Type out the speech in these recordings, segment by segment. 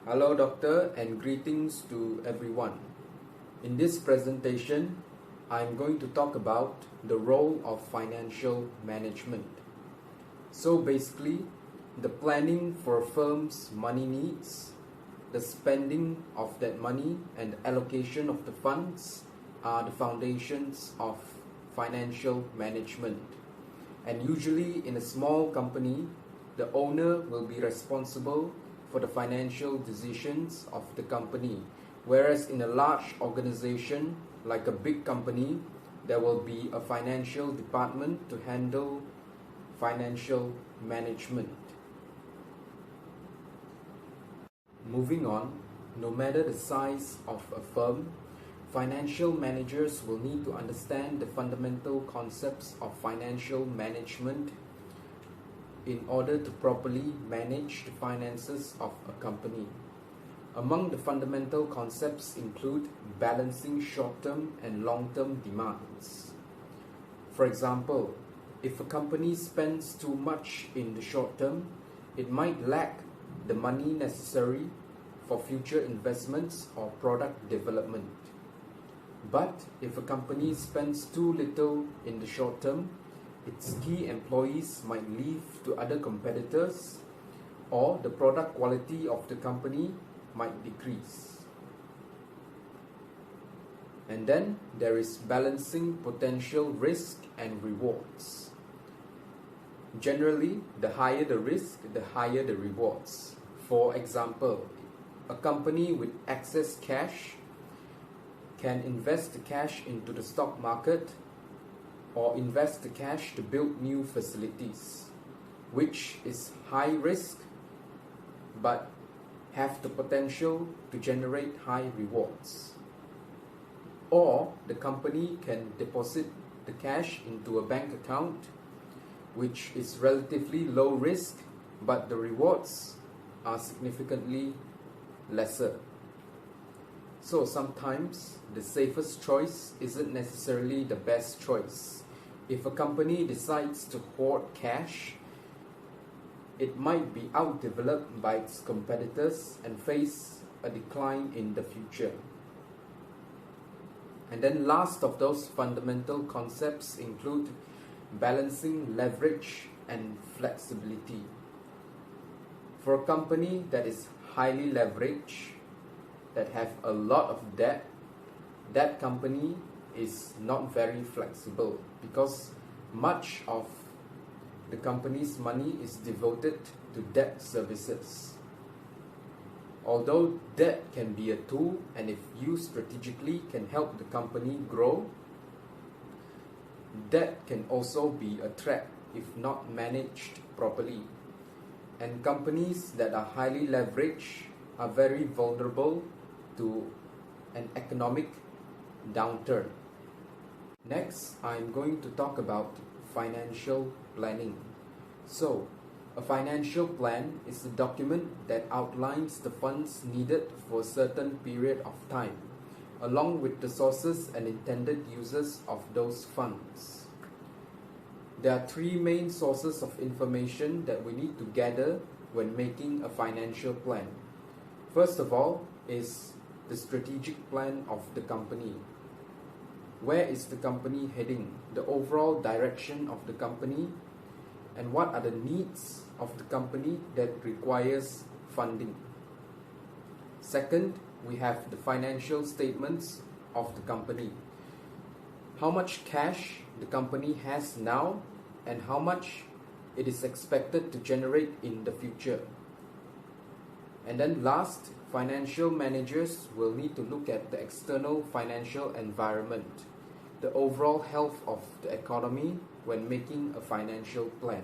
Hello doctor and greetings to everyone. In this presentation, I'm going to talk about the role of financial management. So basically, the planning for a firm's money needs, the spending of that money and allocation of the funds are the foundations of financial management. And usually in a small company, the owner will be responsible for the financial decisions of the company, whereas in a large organization like a big company, there will be a financial department to handle financial management. Moving on, no matter the size of a firm, financial managers will need to understand the fundamental concepts of financial management in order to properly manage the finances of a company. Among the fundamental concepts include balancing short-term and long-term demands. For example, if a company spends too much in the short term, it might lack the money necessary for future investments or product development. But if a company spends too little in the short term, its key employees might leave to other competitors, or the product quality of the company might decrease. And then there is balancing potential risk and rewards. Generally, the higher the risk, the higher the rewards. For example, a company with excess cash can invest the cash into the stock market or invest the cash to build new facilities, which is high risk but have the potential to generate high rewards. Or the company can deposit the cash into a bank account, which is relatively low risk, but the rewards are significantly lesser. So sometimes the safest choice isn't necessarily the best choice. If a company decides to hoard cash, it might be outdeveloped by its competitors and face a decline in the future. And then last of those fundamental concepts include balancing leverage and flexibility. For a company that is highly leveraged, that have a lot of debt, that company is not very flexible because much of the company's money is devoted to debt services. Although debt can be a tool and if used strategically can help the company grow, debt can also be a threat if not managed properly. And companies that are highly leveraged are very vulnerable to an economic downturn. Next, I'm going to talk about financial planning. So, a financial plan is a document that outlines the funds needed for a certain period of time, along with the sources and intended uses of those funds. There are three main sources of information that we need to gather when making a financial plan. First of all is the strategic plan of the company. Where is the company heading? The overall direction of the company, and what are the needs of the company that requires funding. Second, we have the financial statements of the company. How much cash the company has now and how much it is expected to generate in the future. And then last, financial managers will need to look at the external financial environment, the overall health of the economy when making a financial plan.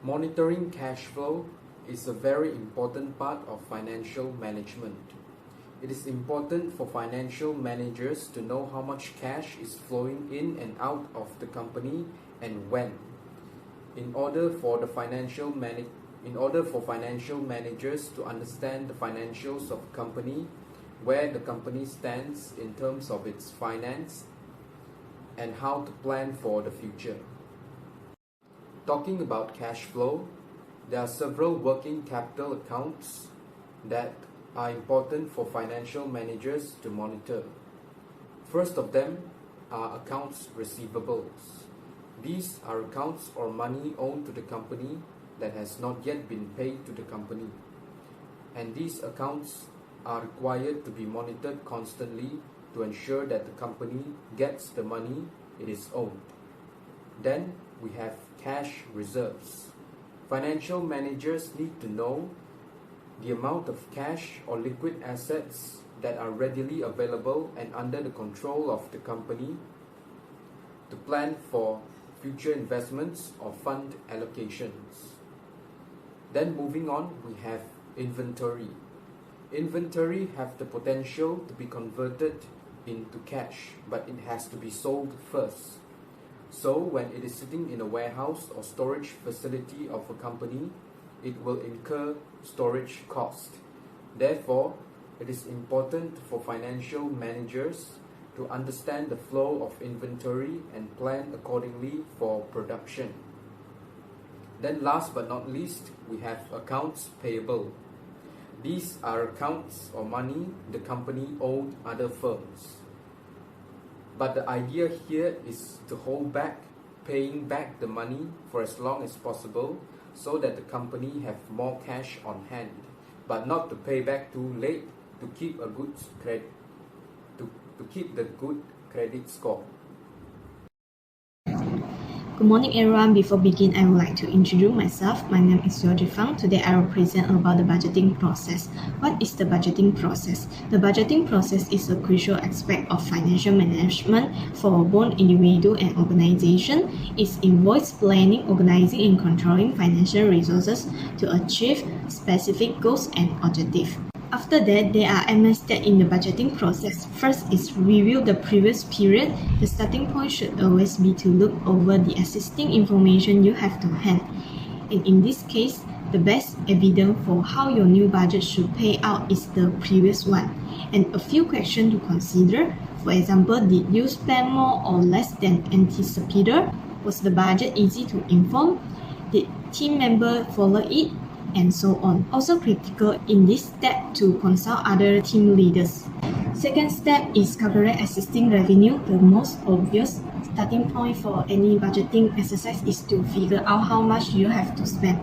Monitoring cash flow is a very important part of financial management. It is important for financial managers to know how much cash is flowing in and out of the company and when. In order for financial managers to understand the financials of a company, where the company stands in terms of its finance, and how to plan for the future. Talking about cash flow, there are several working capital accounts that are important for financial managers to monitor. First of them are accounts receivables. These are accounts or money owed to the company that has not yet been paid to the company, and these accounts are required to be monitored constantly to ensure that the company gets the money it is owed. Then we have cash reserves. Financial managers need to know the amount of cash or liquid assets that are readily available and under the control of the company to plan for future investments or fund allocations. Then moving on, we have inventory. Inventory have the potential to be converted into cash, but it has to be sold first. So when it is sitting in a warehouse or storage facility of a company, it will incur storage cost. Therefore, it is important for financial managers to understand the flow of inventory and plan accordingly for production. Then last but not least, we have accounts payable. These are accounts or money the company owed other firms. But the idea here is to hold back paying back the money for as long as possible so that the company have more cash on hand, but not to pay back too late to keep a good credit, to keep the good credit score. Good morning everyone. Before begin, I would like to introduce myself. My name is Georgie Fang. Today I will present about the budgeting process. What is the budgeting process? The budgeting process is a crucial aspect of financial management for both individual and organization. It involves planning, organizing and controlling financial resources to achieve specific goals and objectives. After that, there are elements that in the budgeting process. First is review the previous period. The starting point should always be to look over the existing information you have to hand. And in this case, the best evidence for how your new budget should pay out is the previous one. And a few questions to consider. For example, did you spend more or less than anticipated? Was the budget easy to inform? Did team members follow it? And so on. Also critical in this step to consult other team leaders. Second step is calculate existing revenue. The most obvious starting point for any budgeting exercise is to figure out how much you have to spend.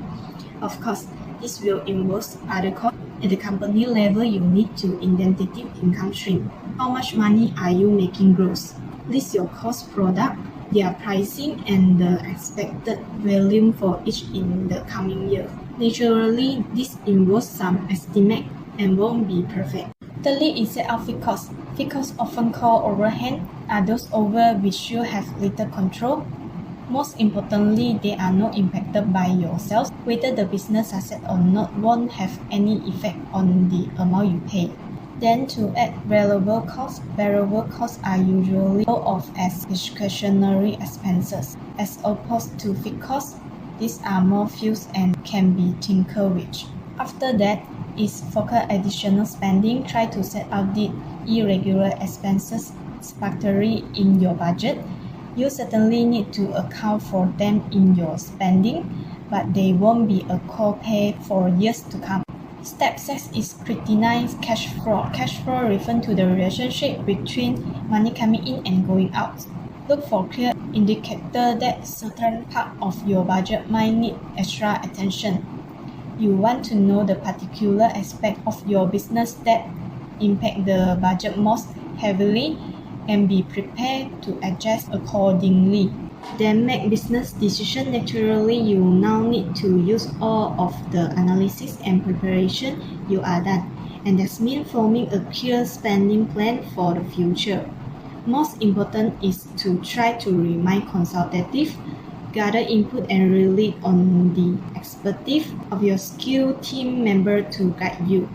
Of course, this will involve other costs. At the company level, you need to identify income stream. How much money are you making gross? List your cost product, their pricing, and the expected volume for each in the coming year. Naturally, this involves some estimate and won't be perfect. Thirdly is set out fixed costs. Fixed costs, often called overhead, are those over which you have little control. Most importantly, they are not impacted by yourself. Whether the business succeeds or not won't have any effect on the amount you pay. Then to add variable costs. Variable costs are usually thought of as discretionary expenses. As opposed to fixed costs, these are more fixed and can be tinkered with. After that is focus additional spending. Try to set out the irregular expenses structurally in your budget. You certainly need to account for them in your spending, but they won't be a core pay for years to come. Step 6 is scrutinize cash flow. Cash flow refers to the relationship between money coming in and going out. Look for clear indicator that certain part of your budget might need extra attention. You want to know the particular aspect of your business that impact the budget most heavily and be prepared to adjust accordingly. Then make business decisions. Naturally, you now need to use all of the analysis and preparation you are done, and that means forming a clear spending plan for the future. Most important is to try to remain consultative, gather input and rely on the expertise of your skilled team member to guide you.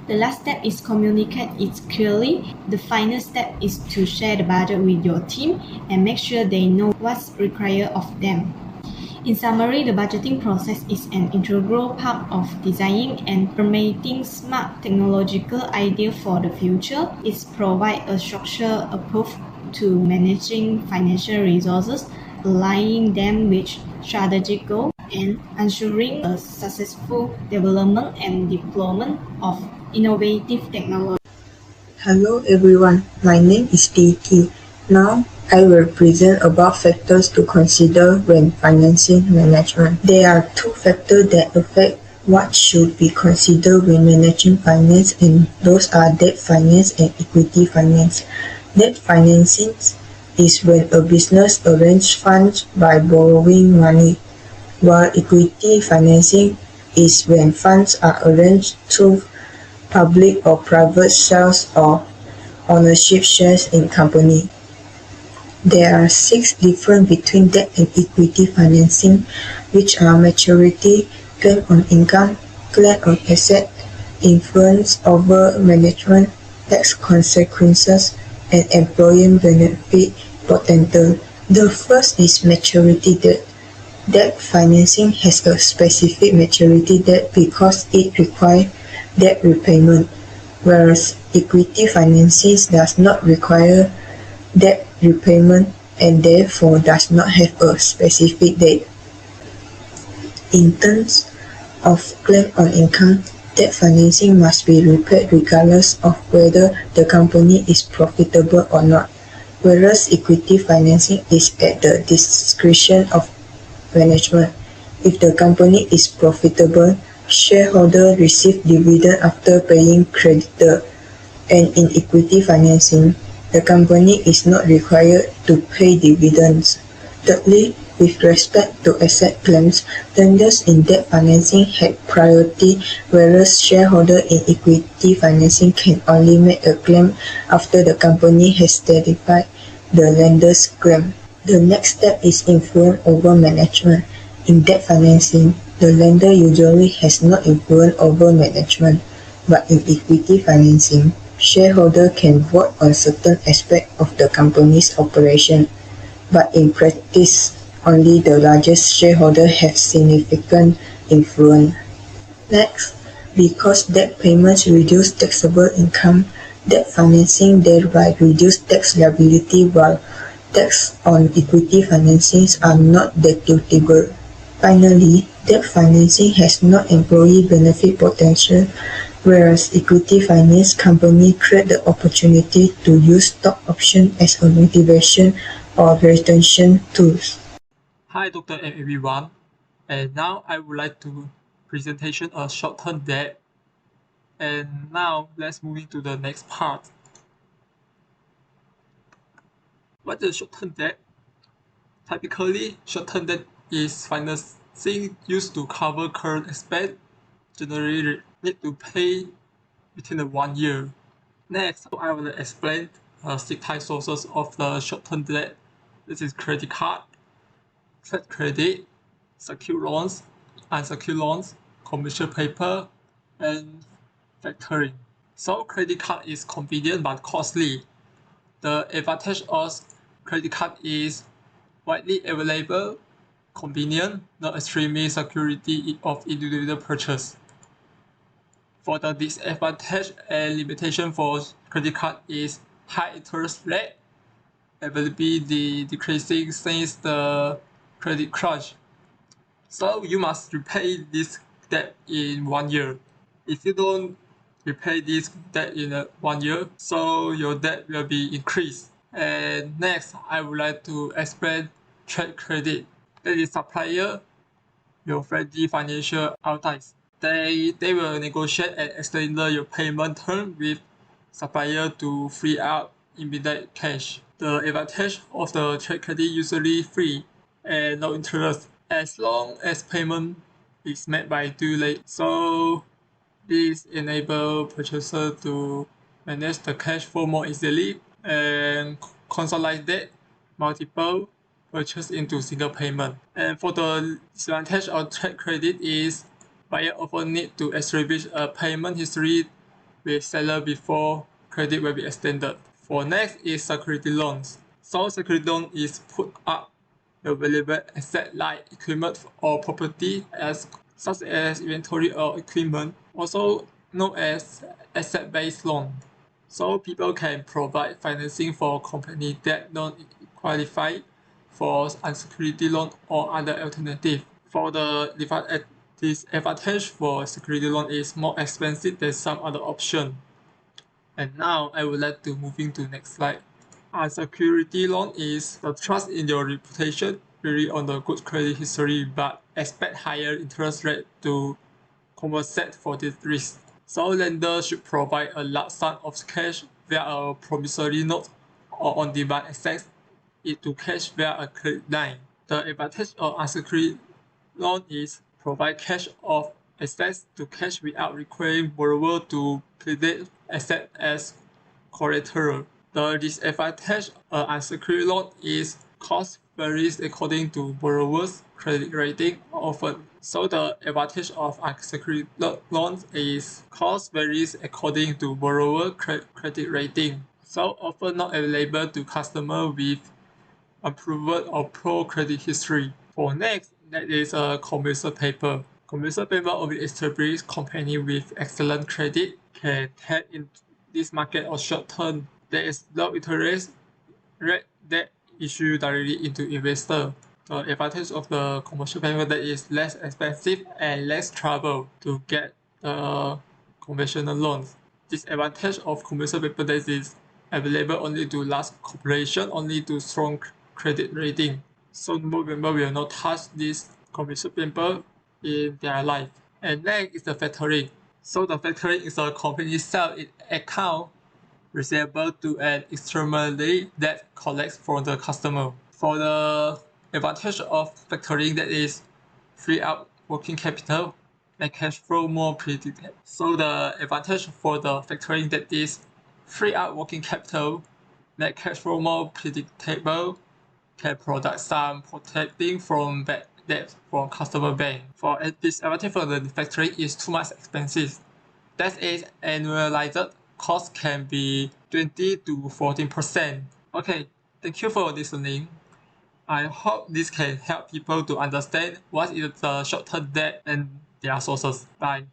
The last step is communicate it clearly. The final step is to share the budget with your team and make sure they know what's required of them. In summary, the budgeting process is an integral part of designing and implementing smart technological ideas for the future. It provides a structured approach to managing financial resources, aligning them with strategic goals, and ensuring a successful development and deployment of innovative technology. Hello everyone, my name is DT. Now I will present about factors to consider when financing management. There are two factors that affect what should be considered when managing finance, and those are debt finance and equity finance. Debt financing is when a business arranges funds by borrowing money, while equity financing is when funds are arranged through public or private sales or ownership shares in company. There are 6 different between debt and equity financing, which are maturity, claim on income, claim on asset, influence over management, tax consequences, and employee benefit potential. The first is maturity debt. Debt financing has a specific maturity date because it requires debt repayment, whereas equity financing does not require debt repayment and therefore does not have a specific date. In terms of claim on income, debt financing must be repaid regardless of whether the company is profitable or not, whereas equity financing is at the discretion of management. If the company is profitable, shareholders receive dividend after paying creditor, and in equity financing, the company is not required to pay dividends. Thirdly, with respect to asset claims, lenders in debt financing have priority, whereas shareholders in equity financing can only make a claim after the company has satisfied the lender's claim. The next step is influence over management. In debt financing, the lender usually has no influence over management, but in equity financing, shareholders can vote on certain aspects of the company's operation, but in practice, only the largest shareholders have significant influence. Next, because debt payments reduce taxable income, debt financing thereby reduces tax liability, while tax on equity financings are not deductible. Finally, debt financing has no employee benefit potential, whereas equity finance companies create the opportunity to use stock option as a motivation or retention tools. Hi Dr. and everyone, and now I would like to presentation a short-term debt. And now let's move into the next part. What is short-term debt? Typically, short-term debt is financing used to cover current expense, generally need to pay within 1 year. Next, I will explain 6 type sources of the short-term debt. This is credit card, trade credit, secured loans, unsecured loans, commercial paper, and factoring. So credit card is convenient but costly. The advantage of credit card is widely available, convenient, not extremely security of individual purchase. For the disadvantage and limitation for credit card is high interest rate, availability decreasing since the credit crunch. So you must repay this debt in 1 year. If you don't repay this debt in 1 year, so your debt will be increased. And next, I would like to explain trade credit. That is supplier your friendly financial outlets. They will negotiate and extend your payment term with supplier to free up immediate cash. The advantage of the trade credit usually free and no interest as long as payment is made by due date. So this enables purchaser to manage the cash flow more easily and consolidate multiple purchase into single payment. And for the disadvantage of trade credit is buyer often need to establish a payment history with seller before credit will be extended. For next is security loans. So security loan is put up the valuable asset like equipment or property such as inventory or equipment, also known as asset-based loan. So people can provide financing for companies that don't qualify for unsecured loan or other alternative. For the disadvantage for security loan is more expensive than some other option. And now I would like to moving to next slide. A security loan is the trust in your reputation, really on the good credit history, but expect higher interest rate to compensate for this risk. So lenders should provide a large sum of cash via a promissory note or on-demand access it to cash via a credit line. The advantage of unsecured loan is provide cash of access to cash without requiring borrower to pledge asset as collateral. The disadvantage of unsecured loan is cost varies according to borrower's credit rating often. So the advantage of unsecured loans is cost varies according to borrower credit rating. So often not available to customer with unproven or poor credit history. For next, that is a commercial paper. Commercial paper of an established company with excellent credit can tap in this market of short term. There is low interest rate that issue directly into investor. The advantage of the commercial paper that is less expensive and less trouble to get the conventional loans. Disadvantage of commercial paper that is available only to large corporation, only to strong credit rating. So most people will not touch this commercial paper in their life. And next is the factoring. So the factoring is a company sell its account receivable to an intermediary that collects from the customer. For the advantage of factoring that is free up working capital and cash flow more predictable. So the advantage for the factoring that is free up working capital, make cash flow more predictable, can provide some protecting from bad debt from customer bank. For disadvantage for the factoring is too much expensive. That is annualized cost can be 20 to 14%. Okay, thank you for listening. I hope this can help people to understand what is the short-term debt and their sources. Bye.